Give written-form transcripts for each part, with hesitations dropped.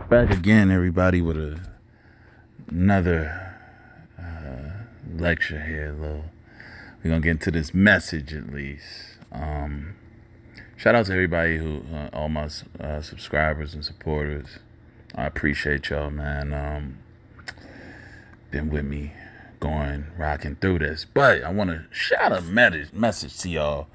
Back again, everybody, with another lecture here. We're gonna get into this message at least. Shout out to everybody all my subscribers and supporters. I appreciate y'all, man. Been with me, rocking through this. But I want to shout a message to y'all.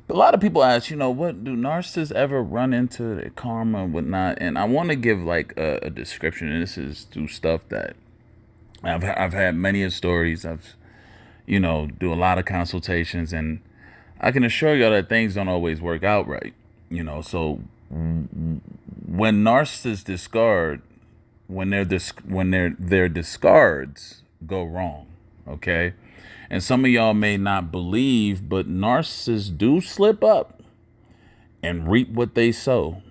A lot of people ask, what do narcissists ever run into their karma and whatnot? And I want to give like a description. And this is through stuff that I've had many stories. I've, do a lot of consultations, and I can assure y'all that things don't always work out right. So when narcissists discard, when their discards go wrong, okay? And some of y'all may not believe, but narcissists do slip up and reap what they sow.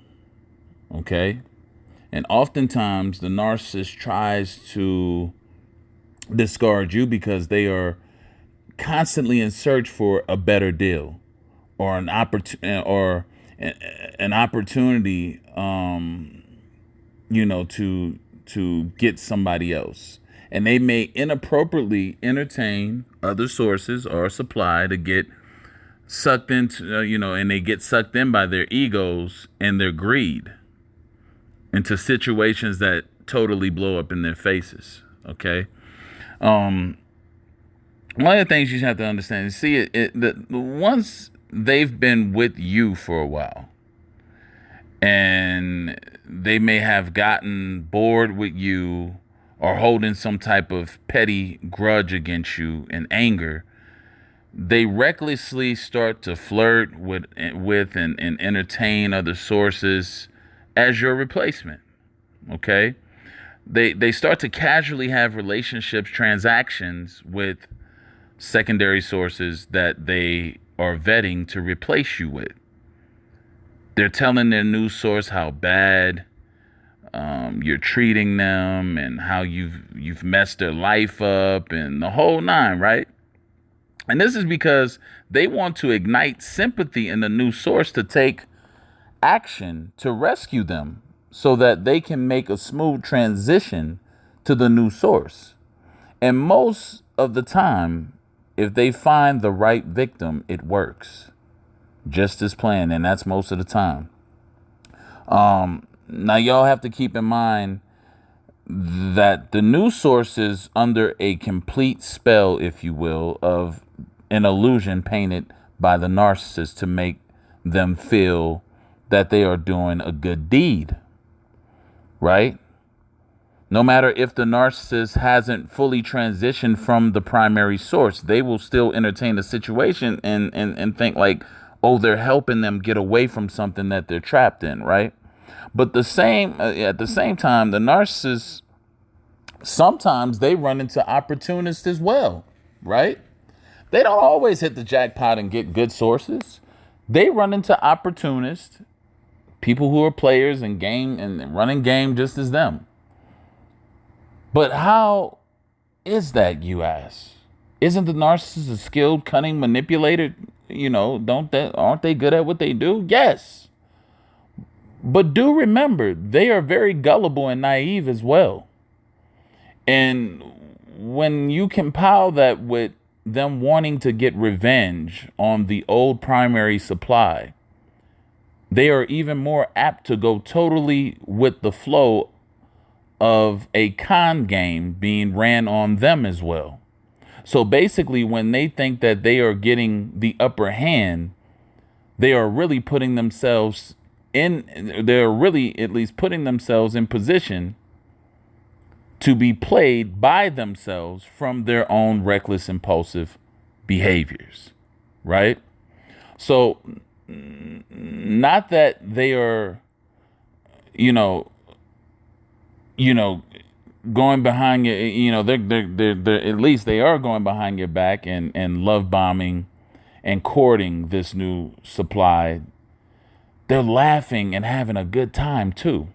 Okay? And oftentimes the narcissist tries to discard you because they are constantly in search for a better deal or an opportunity, to get somebody else. And they may inappropriately entertain other sources or supply to get sucked into, and they get sucked in by their egos and their greed into situations that totally blow up in their faces. Okay. One of the things you have to understand is, once they've been with you for a while and they may have gotten bored with you or holding some type of petty grudge against you and anger, they recklessly start to flirt with and entertain other sources as your replacement. Okay? They start to casually have relationships, transactions with secondary sources that they are vetting to replace you with. They're telling their new source how bad you're treating them and how you've messed their life up and the whole nine, right? And this is because they want to ignite sympathy in the new source to take action to rescue them so that they can make a smooth transition to the new source. And most of the time, if they find the right victim, it works just as planned. And that's most of the time. Now, y'all have to keep in mind that the new source is under a complete spell, if you will, of an illusion painted by the narcissist to make them feel that they are doing a good deed, right? No matter if the narcissist hasn't fully transitioned from the primary source, they will still entertain the situation and think like, oh, they're helping them get away from something that they're trapped in, right? But at the same time, the narcissists, sometimes they run into opportunists as well, right? They don't always hit the jackpot and get good sources. They run into opportunists, people who are players and running game just as them. But how is that, you ask? Isn't the narcissist a skilled, cunning manipulator? Aren't they good at what they do? Yes. But do remember, they are very gullible and naive as well. And when you compile that with them wanting to get revenge on the old primary supply, they are even more apt to go totally with the flow of a con game being ran on them as well. So basically, when they think that they are getting the upper hand, they are really putting themselves they're really at least putting themselves in position to be played by themselves from their own reckless, impulsive behaviors, right? So not that they are, going behind your, they're at least they are going behind your back and love bombing and courting this new supply. They're laughing and having a good time too,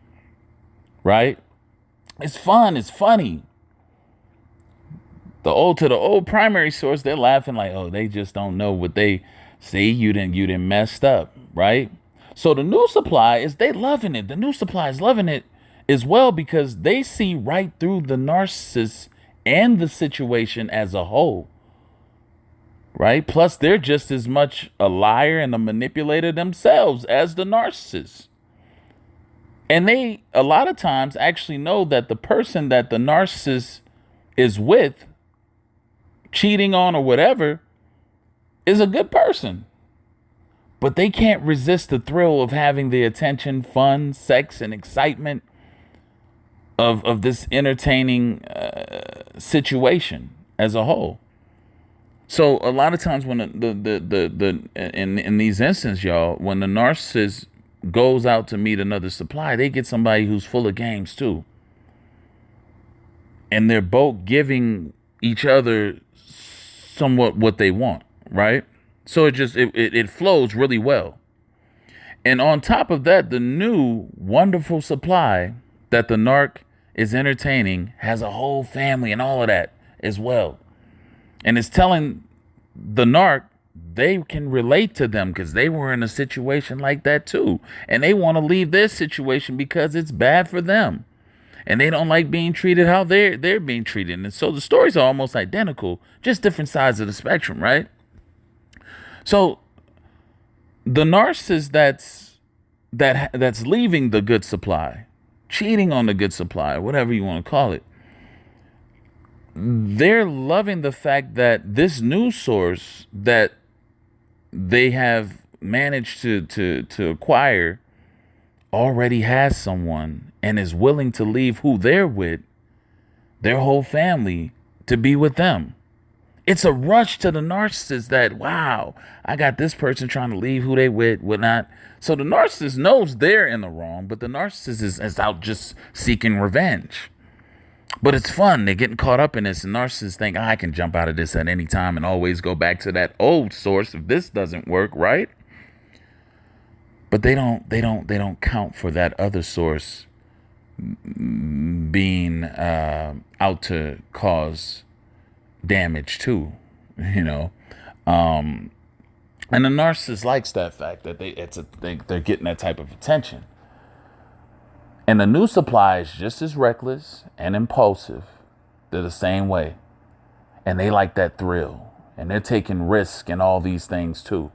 right? It's fun. It's funny. To the old primary source, they're laughing like, oh, they just don't know what they see. You didn't messed up, right? So the new supply they loving it. The new supply is loving it as well, because they see right through the narcissist and the situation as a whole, right? Plus, they're just as much a liar and a manipulator themselves as the narcissist. And they, a lot of times, actually know that the person that the narcissist is with, cheating on or whatever, is a good person. But they can't resist the thrill of having the attention, fun, sex, and excitement of this entertaining situation as a whole. So a lot of times when in these instances, y'all, when the narcissist goes out to meet another supply, they get somebody who's full of games too. And they're both giving each other somewhat what they want, right? So it flows really well. And on top of that, the new wonderful supply that the narc is entertaining has a whole family and all of that as well. And it's telling the narc they can relate to them because they were in a situation like that too. And they want to leave their situation because it's bad for them. And they don't like being treated how they're being treated. And so the stories are almost identical, just different sides of the spectrum, right? So the narcissist that's leaving the good supply, cheating on the good supply, whatever you want to call it, they're loving the fact that this news source that they have managed to acquire already has someone and is willing to leave who they're with, their whole family, to be with them. It's a rush to the narcissist that, wow, I got this person trying to leave who they with, whatnot. So the narcissist knows they're in the wrong, but the narcissist is out just seeking revenge. But it's fun. They're getting caught up in this. And narcissists think, I can jump out of this at any time and always go back to that old source if this doesn't work, right? But they don't count for that other source being out to cause damage too, you know. And the narcissist likes that fact that they're getting that type of attention. And the new supply is just as reckless and impulsive. They're the same way. And they like that thrill. And they're taking risk and all these things too.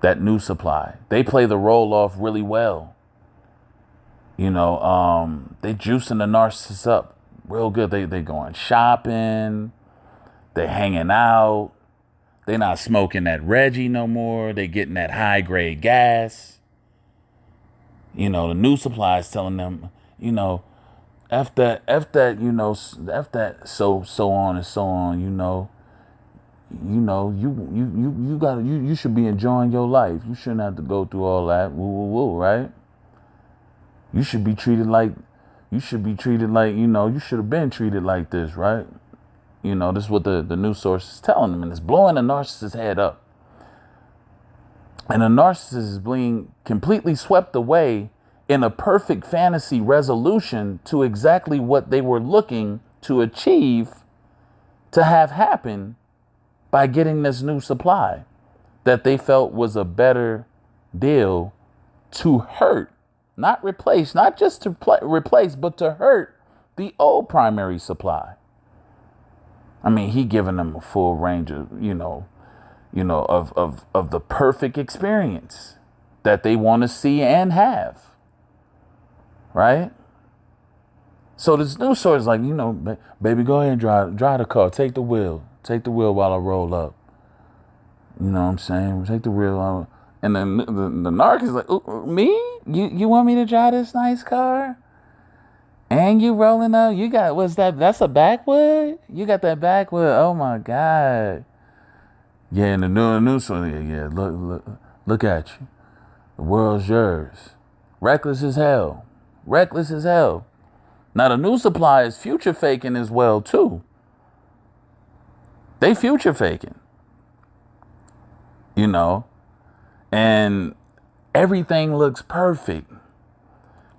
That new supply. They play the role off really well. You know, they juicing the narcissist up real good. They going shopping. They hanging out. They not smoking that Reggie no more. They getting that high grade gas. You know, the new supply is telling them, you know, F that, you know, F that, so on and so on, you should be enjoying your life. You shouldn't have to go through all that. Woo, right? You should be treated like, you should have been treated like this, right? You know, this is what the news source is telling them, and it's blowing the narcissist's head up. And the narcissist is being completely swept away in a perfect fantasy resolution to exactly what they were looking to achieve, to have happen by getting this new supply that they felt was a better deal to hurt, not replace, not just to replace, but to hurt the old primary supply. I mean, he giving them a full range of, of the perfect experience that they want to see and have. Right? So this new source is like, baby, go ahead and drive the car. Take the wheel. Take the wheel while I roll up. You know what I'm saying? Take the wheel. And then the narc is like, me? You want me to drive this nice car? And you rolling up? You got, what's that? That's a backwood? You got that backwood? Oh my God. Yeah, and the new source, yeah, look at you. The world's yours. Reckless as hell. Reckless as hell. Now the new supply is future faking as well too. They future faking. You know. And everything looks perfect.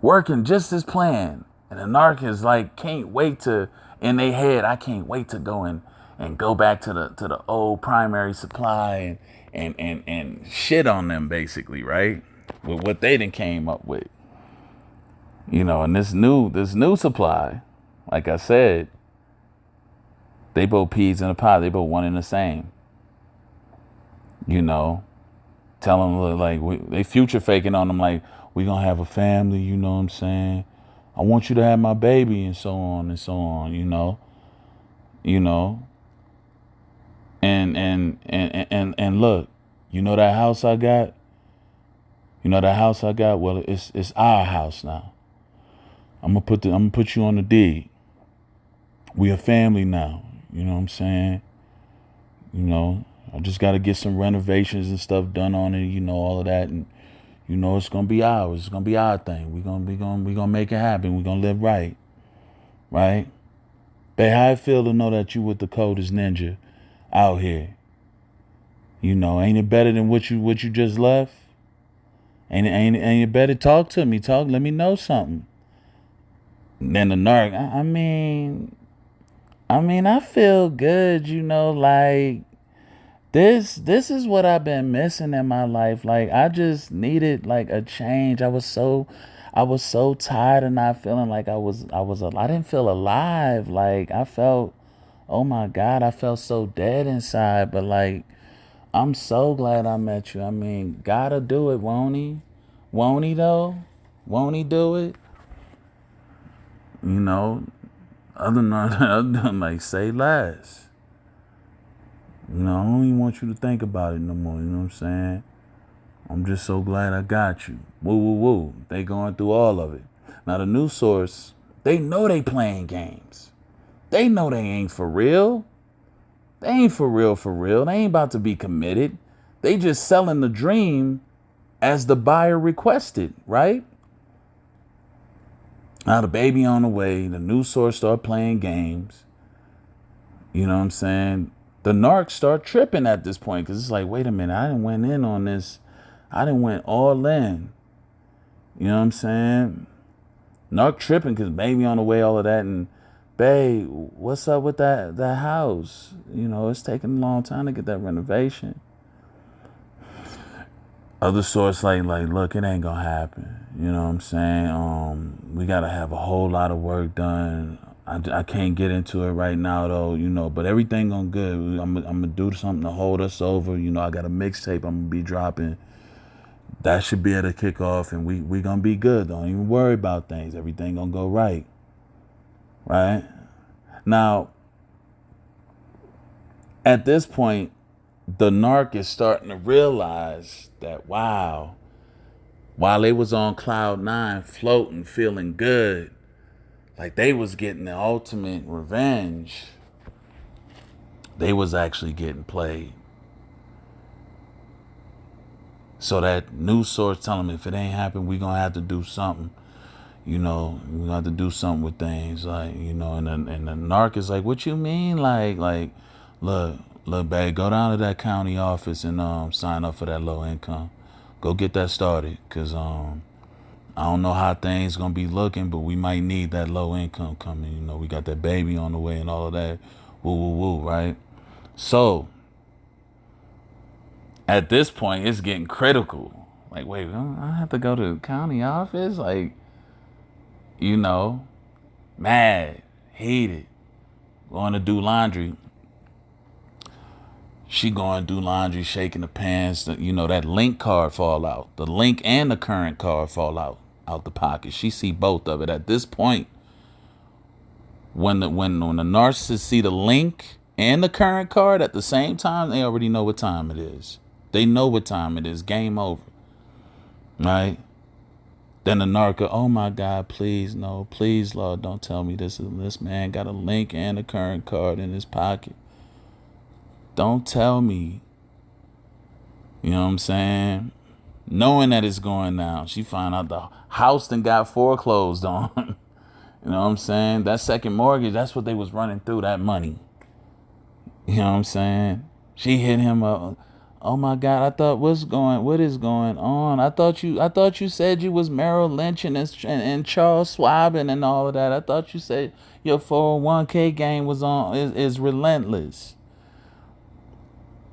Working just as planned. And the narc is like, can't wait to, in their head, I can't wait to go and go back to the old primary supply and shit on them basically, right? With what they done came up with. And this new supply, like I said, they both peas in a pod. They both one and the same. Tell them like they future faking on them like we gonna have a family. You know what I'm saying? I want you to have my baby and so on and so on. And look, that house I got. That house I got. Well, it's our house now. I'm gonna put you on the deed. We a family now. You know what I'm saying? I just got to get some renovations and stuff done on it. All of that, and it's gonna be ours. It's gonna be our thing. We gonna make it happen. We gonna live right, right? Babe, how it feel to know that you with the coldest ninja out here? Ain't it better than what you just left? Ain't it better? Talk to me. Let me know something. Then the narc. I feel good. Like. This is what I've been missing in my life. Like I just needed like a change. I was so tired of not feeling like I didn't feel alive. Like I felt, oh my God, I felt so dead inside. But like, I'm so glad I met you. Gotta do it, won't he? Won't he though? Won't he do it? Other than like say less. I don't even want you to think about it no more. You know what I'm saying? I'm just so glad I got you. Woo, woo, woo. They going through all of it. Now, the new source, they know they playing games. They know they ain't for real. They ain't for real, for real. They ain't about to be committed. They just selling the dream as the buyer requested, right? Now, the baby on the way. The new source start playing games. You know what I'm saying? The narcs start tripping at this point because it's like, wait a minute, I didn't went in on this. I didn't went all in. You know what I'm saying? Narc tripping because baby on the way, all of that. And babe, what's up with that house? It's taking a long time to get that renovation. Other source like, look, it ain't gonna happen. You know what I'm saying? We gotta have a whole lot of work done. I can't get into it right now though, but everything gonna good. I'm gonna do something to hold us over. I got a mixtape I'm gonna be dropping. That should be able to kick off, and we gonna be good. Don't even worry about things. Everything gonna go right. Right? Now, at this point, the narc is starting to realize that, wow, while they was on cloud 9, floating, feeling good, like they was getting the ultimate revenge, they was actually getting played. So that news source telling them if it ain't happened, we gonna have to do something. We gonna have to do something with things, like, and the narc is like, what you mean? Like, look, babe, go down to that county office and sign up for that low income. Go get that started, cause I don't know how things gonna be looking, but we might need that low income coming. We got that baby on the way and all of that. Woo, woo, woo, right? So, at this point, it's getting critical. Like, wait, I have to go to the county office? Like, mad, heated, going to do laundry. She going to do laundry, shaking the pans. That link card fall out. The link and the current card fall out the pocket. She see both of it. At this point, when the narcissist see the link and the current card at the same time, they already know what time it is. They know what time it is. Game over. Right? Then the narco, oh my God, please, no, please, Lord, don't tell me this man got a link and a current card in his pocket. Don't tell me. You know what I'm saying? Knowing that it's going down, she find out the house done got foreclosed on. You know what I'm saying? That second mortgage, that's what they was running through, that money. You know what I'm saying? She hit him up. Oh my God, I thought what is going on? I thought you said you was Merrill Lynch and Charles Schwab and all of that. I thought you said your 401k game was is relentless.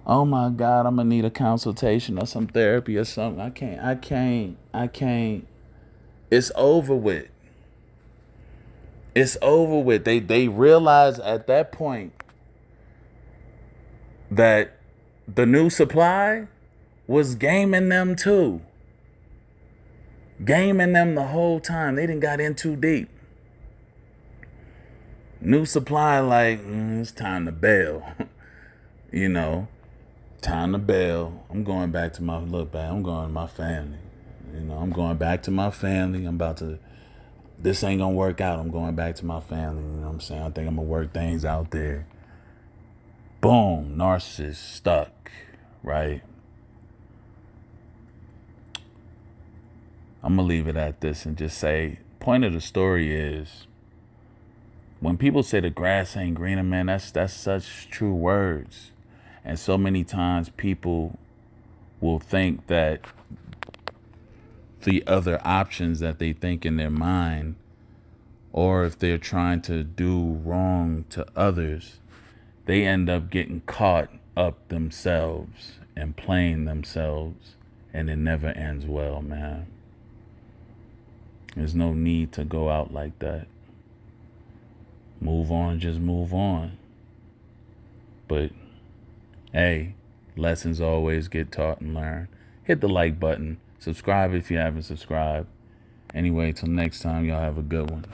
Oh my God, I'm gonna need a consultation or some therapy or something. I can't. It's over with. It's over with. They realize at that point that the new supply was gaming them too. Gaming them the whole time. They didn't got in too deep. New supply, like, it's time to bail. You know, time to bail. I'm going back to my look back. I'm going to my family. You know, I'm going back to my family. This ain't gonna work out. I'm going back to my family. You know what I'm saying? I think I'm gonna work things out there. Boom, narcissist stuck, right? I'm gonna leave it at this and just say, point of the story is, when people say the grass ain't greener, man, that's such true words. And so many times people will think that the other options that they think in their mind, or if they're trying to do wrong to others, they end up getting caught up themselves and playing themselves, and it never ends well, man. There's no need to go out like that. Move on, just move on. But hey, lessons always get taught and learned. Hit the like button. Subscribe if you haven't subscribed. Anyway, till next time, y'all have a good one.